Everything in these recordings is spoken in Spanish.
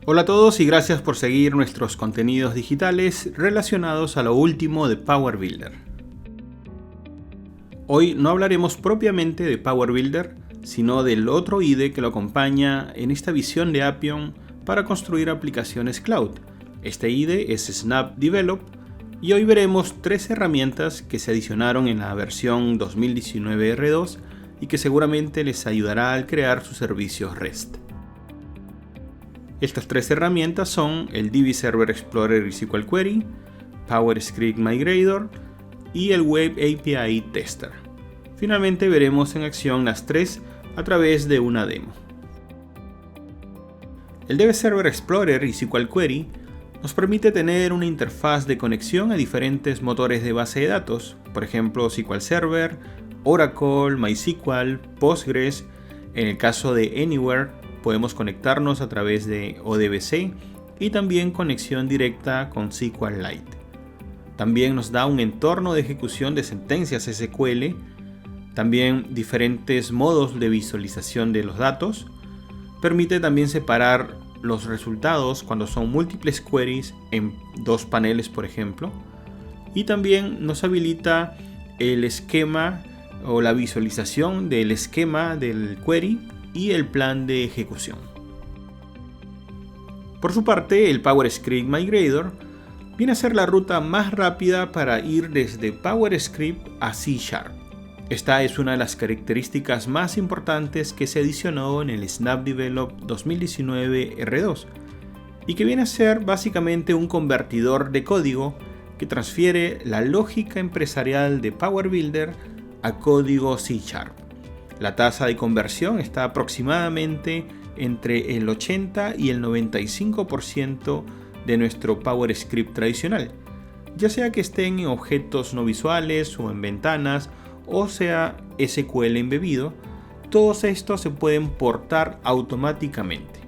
Hola a todos y gracias por seguir nuestros contenidos digitales relacionados a lo último de Power Builder. Hoy no hablaremos propiamente de Power Builder, sino del otro IDE que lo acompaña en esta visión de Appium para construir aplicaciones cloud. Este IDE es Snap Develop y hoy veremos 3 herramientas que se adicionaron en la versión 2019 R2 y que seguramente les ayudará al crear sus servicios REST. Estas 3 herramientas son el Divi Server Explorer y SQL Query, PowerScript Migrator y el Web API Tester. Finalmente veremos en acción las 3 a través de una demo. El Divi Server Explorer y SQL Query nos permite tener una interfaz de conexión a diferentes motores de base de datos, por ejemplo SQL Server, Oracle, MySQL, Postgres. En el caso de Anywhere, podemos conectarnos a través de ODBC y también conexión directa con SQLite. También nos da un entorno de ejecución de sentencias SQL, también diferentes modos de visualización de los datos. Permite también separar los resultados cuando son múltiples queries en 2 paneles, por ejemplo. Y también nos habilita el esquema o la visualización del esquema del query y el plan de ejecución. Por su parte, el PowerScript Migrator viene a ser la ruta más rápida para ir desde PowerScript a C#. Esta es una de las características más importantes que se adicionó en el Snap Develop 2019 R2 y que viene a ser básicamente un convertidor de código que transfiere la lógica empresarial de Power Builder a código C#. La tasa de conversión está aproximadamente entre el 80 y el 95% de nuestro PowerScript tradicional, ya sea que estén en objetos no visuales o en ventanas, o sea SQL embebido. Todos estos se pueden portar automáticamente.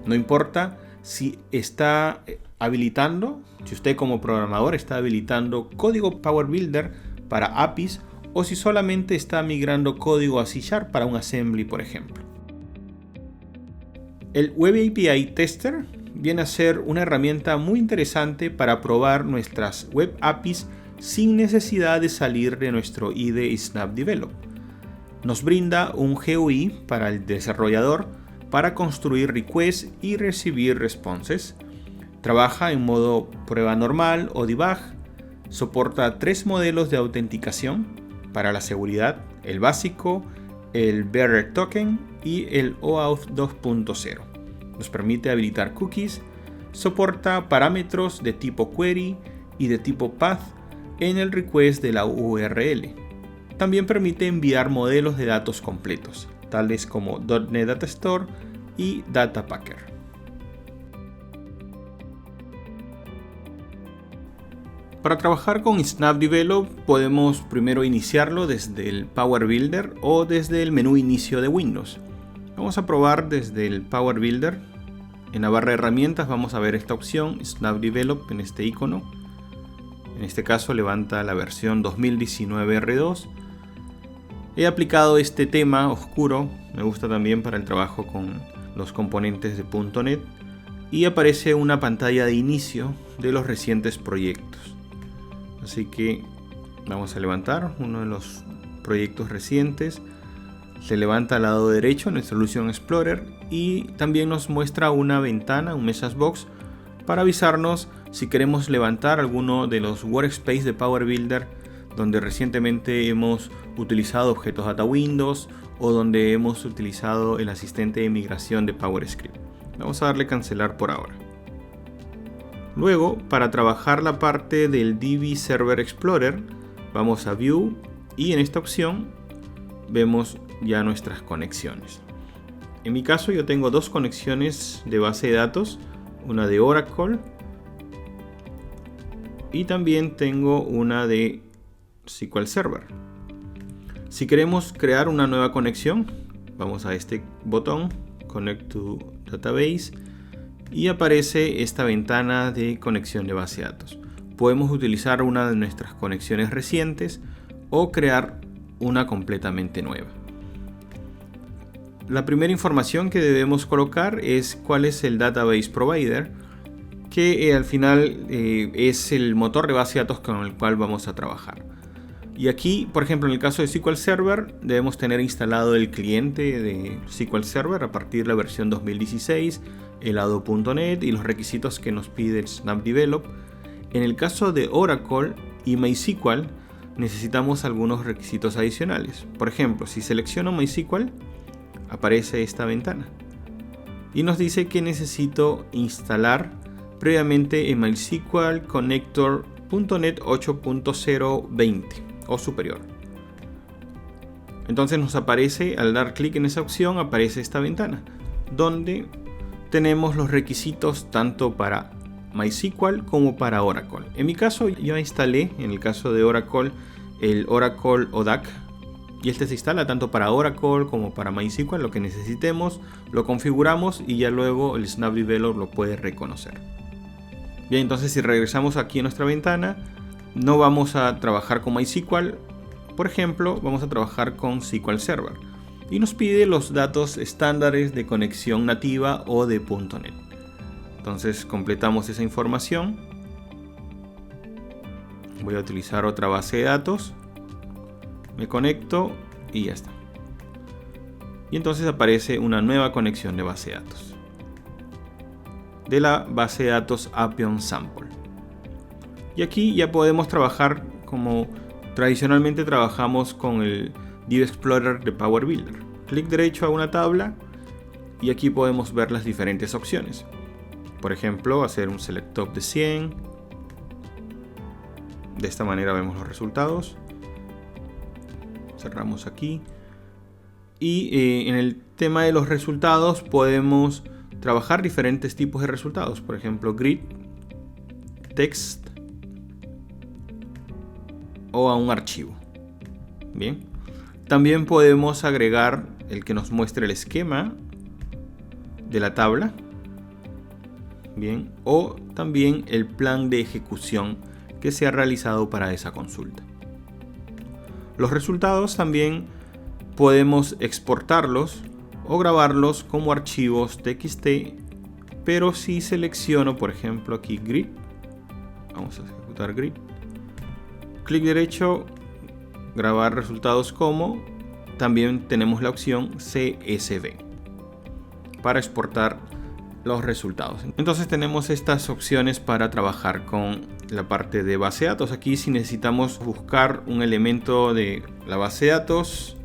No importa si está habilitando, si usted como programador está habilitando código Power Builder para APIs o si solamente está migrando código a C# para un assembly, por ejemplo. El Web API Tester viene a ser una herramienta muy interesante para probar nuestras web APIs sin necesidad de salir de nuestro IDE Snap Develop. Nos brinda un GUI para el desarrollador para construir requests y recibir responses. Trabaja en modo prueba normal o debug. Soporta 3 modelos de autenticación para la seguridad: el básico, el Bearer Token y el OAuth 2.0. Nos permite habilitar cookies. Soporta parámetros de tipo query y de tipo path en el request de la URL. También permite enviar modelos de datos completos, tales como .NET Data Store y Data Packer. Para trabajar con Snap Develop podemos primero iniciarlo desde el Power Builder o desde el menú inicio de Windows. Vamos a probar desde el Power Builder. En la barra de herramientas vamos a ver esta opción, Snap Develop, en este icono. En este caso levanta la versión 2019 R2. He aplicado este tema oscuro, me gusta también para el trabajo con los componentes de .NET, y aparece una pantalla de inicio de los recientes proyectos. Así que vamos a levantar uno de los proyectos recientes. Se levanta al lado derecho en el Solution Explorer y también nos muestra una ventana, un message box, para avisarnos si queremos levantar alguno de los workspace de Power Builder donde recientemente hemos utilizado objetos data Windows o donde hemos utilizado el asistente de migración de PowerScript. Vamos a darle cancelar por ahora. Luego, para trabajar la parte del Divi Server Explorer, vamos a View y en esta opción vemos ya nuestras conexiones. En mi caso yo tengo 2 conexiones de base de datos, una de Oracle y también tengo una de SQL Server. Si queremos crear una nueva conexión, vamos a este botón, Connect to Database, y aparece esta ventana de conexión de base de datos. Podemos utilizar una de nuestras conexiones recientes o crear una completamente nueva. La primera información que debemos colocar es cuál es el database provider, que al final es el motor de base de datos con el cual vamos a trabajar. Y aquí, por ejemplo, en el caso de SQL Server, debemos tener instalado el cliente de SQL Server a partir de la versión 2016, el ADO.NET y los requisitos que nos pide el Snap Develop. En el caso de Oracle y MySQL, necesitamos algunos requisitos adicionales. Por ejemplo, si selecciono MySQL, aparece esta ventana y nos dice que necesito instalar previamente en MySQL Connector.NET 8.020 o superior. Entonces nos aparece, al dar clic en esa opción, aparece esta ventana donde tenemos los requisitos tanto para MySQL como para Oracle. En mi caso yo instalé, en el caso de Oracle, el Oracle ODAC, y este se instala tanto para Oracle como para MySQL. Lo que necesitemos lo configuramos y ya luego el Snap Develop lo puede reconocer. Bien, entonces si regresamos aquí a nuestra ventana, no vamos a trabajar con MySQL, por ejemplo, vamos a trabajar con SQL Server y nos pide los datos estándares de conexión nativa o de .NET. Entonces completamos esa información. Voy a utilizar otra base de datos, me conecto y ya está. Y entonces aparece una nueva conexión de base de datos, de la base de datos Appium Sample. Y aquí ya podemos trabajar como tradicionalmente trabajamos con el Div Explorer de Power Builder. Clic derecho a una tabla y aquí podemos ver las diferentes opciones. Por ejemplo, hacer un Select Top de 100. De esta manera vemos los resultados. Cerramos aquí. Y en el tema de los resultados podemos trabajar diferentes tipos de resultados. Por ejemplo, grid, text o a un archivo. Bien. También podemos agregar el que nos muestre el esquema de la tabla. Bien. O también el plan de ejecución que se ha realizado para esa consulta. Los resultados también podemos exportarlos o grabarlos como archivos TXT, pero si selecciono, por ejemplo, aquí grid, vamos a ejecutar grid, clic derecho, grabar resultados como, también tenemos la opción CSV para exportar los resultados. Entonces tenemos estas opciones para trabajar con la parte de base de datos. Aquí si necesitamos buscar un elemento de la base de datos,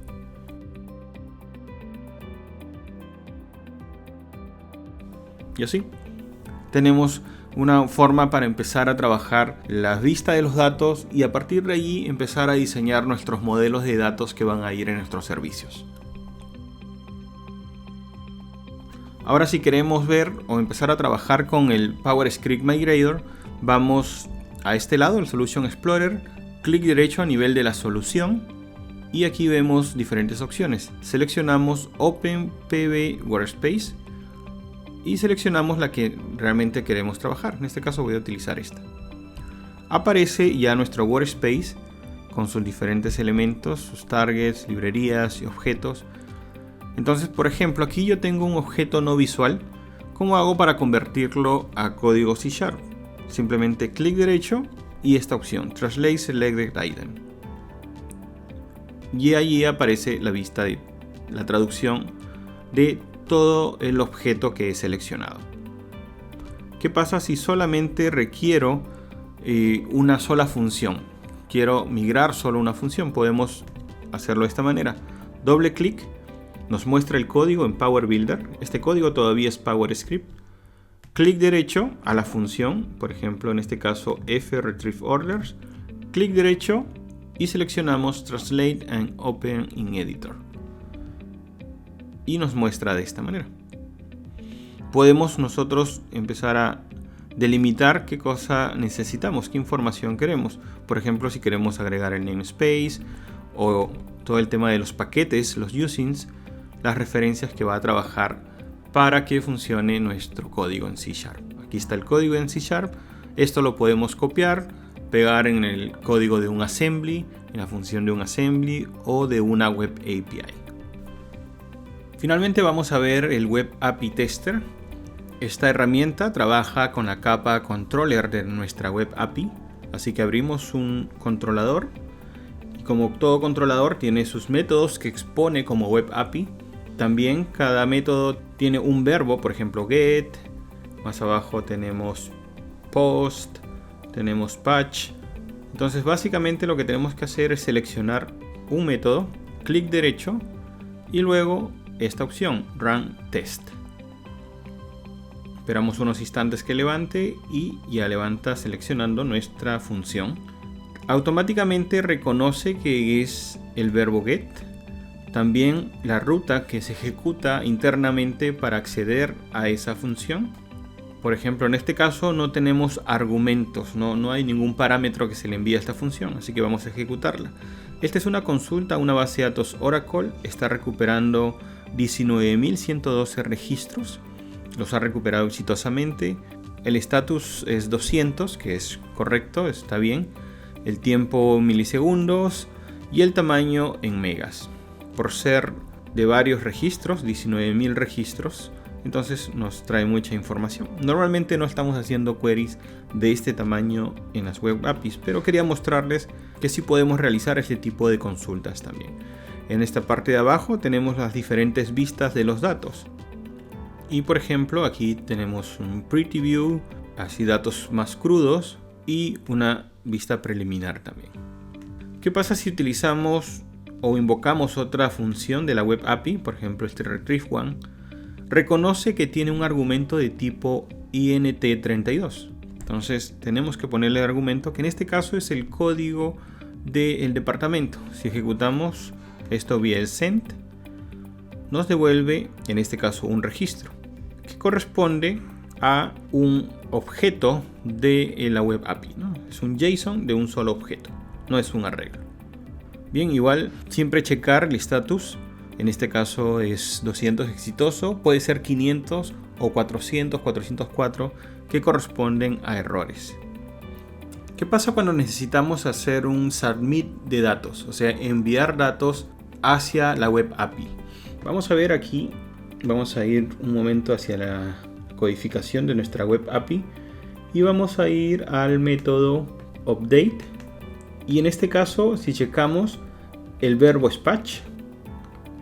y así tenemos una forma para empezar a trabajar la vista de los datos y a partir de allí empezar a diseñar nuestros modelos de datos que van a ir en nuestros servicios. Ahora si queremos ver o empezar a trabajar con el Power Script Migrator, vamos a este lado, el Solution Explorer, clic derecho a nivel de la solución y aquí vemos diferentes opciones. Seleccionamos Open PB Workspace y seleccionamos la que realmente queremos trabajar. En este caso voy a utilizar esta. Aparece ya nuestro workspace con sus diferentes elementos, sus targets, librerías y objetos. Entonces, por ejemplo, aquí yo tengo un objeto no visual. ¿Cómo hago para convertirlo a código C#? Simplemente clic derecho y esta opción, Translate Selected Item. Y allí aparece la vista de la traducción de todo el objeto que he seleccionado. ¿Qué pasa si solamente requiero una sola función? Quiero migrar solo una función. Podemos hacerlo de esta manera. Doble clic, nos muestra el código en Power Builder. Este código todavía es PowerScript. Clic derecho a la función, por ejemplo en este caso fRetrieveOrders. Clic derecho y seleccionamos Translate and Open in Editor. Y nos muestra de esta manera. Podemos nosotros empezar a delimitar qué cosa necesitamos, qué información queremos. Por ejemplo, si queremos agregar el namespace o todo el tema de los paquetes, los usings, las referencias que va a trabajar para que funcione nuestro código en C#. Aquí está el código en C#. Esto lo podemos copiar, pegar en el código de un assembly, en la función de un assembly o de una web API. Finalmente vamos a ver el Web API Tester. Esta herramienta trabaja con la capa controller de nuestra Web API. Así que abrimos un controlador. Y como todo controlador tiene sus métodos que expone como Web API. También cada método tiene un verbo, por ejemplo get. Más abajo tenemos post, tenemos patch. Entonces básicamente lo que tenemos que hacer es seleccionar un método, clic derecho y luego esta opción, Run Test. Esperamos unos instantes que levante y ya levanta seleccionando nuestra función. Automáticamente reconoce que es el verbo get. También la ruta que se ejecuta internamente para acceder a esa función. Por ejemplo, en este caso no tenemos argumentos, no hay ningún parámetro que se le envíe a esta función, así que vamos a ejecutarla. Esta es una consulta a una base de datos Oracle, está recuperando 19.112 registros, los ha recuperado exitosamente. El estatus es 200, que es correcto, está bien. El tiempo milisegundos y el tamaño en megas. Por ser de varios registros, 19.000 registros, entonces nos trae mucha información. Normalmente no estamos haciendo queries de este tamaño en las Web APIs, pero quería mostrarles que sí podemos realizar este tipo de consultas también. En esta parte de abajo tenemos las diferentes vistas de los datos. Y por ejemplo aquí tenemos un Pretty View, así datos más crudos y una vista preliminar también. ¿Qué pasa si utilizamos o invocamos otra función de la Web API? Por ejemplo este Retrieve One. Reconoce que tiene un argumento de tipo int32. Entonces tenemos que ponerle el argumento que en este caso es el código del departamento. Si ejecutamos esto vía el send, nos devuelve en este caso un registro que corresponde a un objeto de la Web API, ¿no? Es un JSON de un solo objeto, no es un arreglo. Bien, igual siempre checar el status. En este caso es 200 exitoso, puede ser 500 o 400, 404 que corresponden a errores. ¿Qué pasa cuando necesitamos hacer un submit de datos? O sea, enviar datos hacia la Web API. Vamos a ver aquí, vamos a ir un momento hacia la codificación de nuestra Web API y vamos a ir al método update. Y en este caso, si checamos el verbo es patch,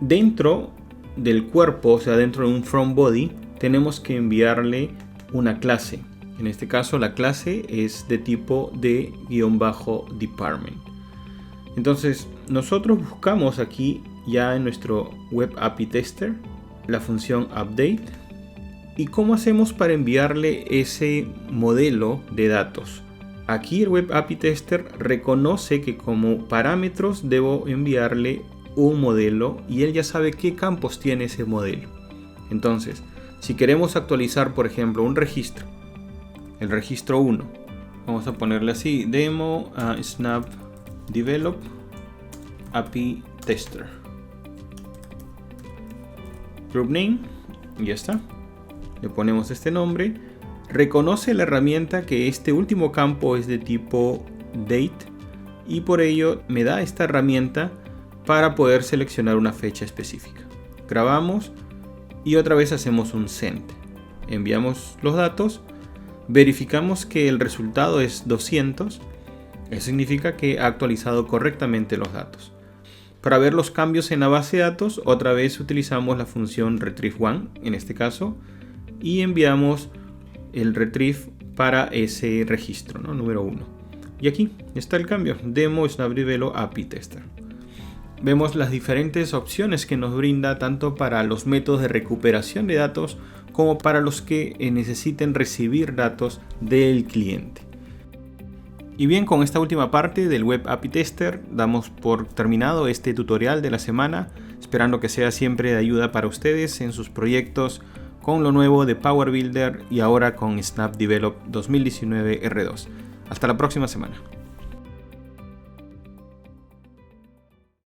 dentro del cuerpo, o sea, dentro de un from body, tenemos que enviarle una clase. En este caso, la clase es de tipo de-department. Entonces, nosotros buscamos aquí ya en nuestro Web API Tester la función update. ¿Y cómo hacemos para enviarle ese modelo de datos? Aquí el Web API Tester reconoce que como parámetros debo enviarle un modelo y él ya sabe qué campos tiene ese modelo. Entonces, si queremos actualizar, por ejemplo, un registro, el registro 1, vamos a ponerle así, demo snap develop API tester, group name, y ya está. Le ponemos este nombre. Reconoce la herramienta que este último campo es de tipo date y por ello me da esta herramienta para poder seleccionar una fecha específica. Grabamos y otra vez hacemos un send. Enviamos los datos, verificamos que el resultado es 200. Eso significa que ha actualizado correctamente los datos. Para ver los cambios en la base de datos, otra vez utilizamos la función retrieve one en este caso y enviamos el retrieve para ese registro, ¿no? Número 1. Y aquí está el cambio, demo snap develop API tester. Vemos las diferentes opciones que nos brinda tanto para los métodos de recuperación de datos como para los que necesiten recibir datos del cliente. Y bien, con esta última parte del Web API Tester damos por terminado este tutorial de la semana, esperando que sea siempre de ayuda para ustedes en sus proyectos con lo nuevo de Power Builder y ahora con Snap Develop 2019 R2. Hasta la próxima semana.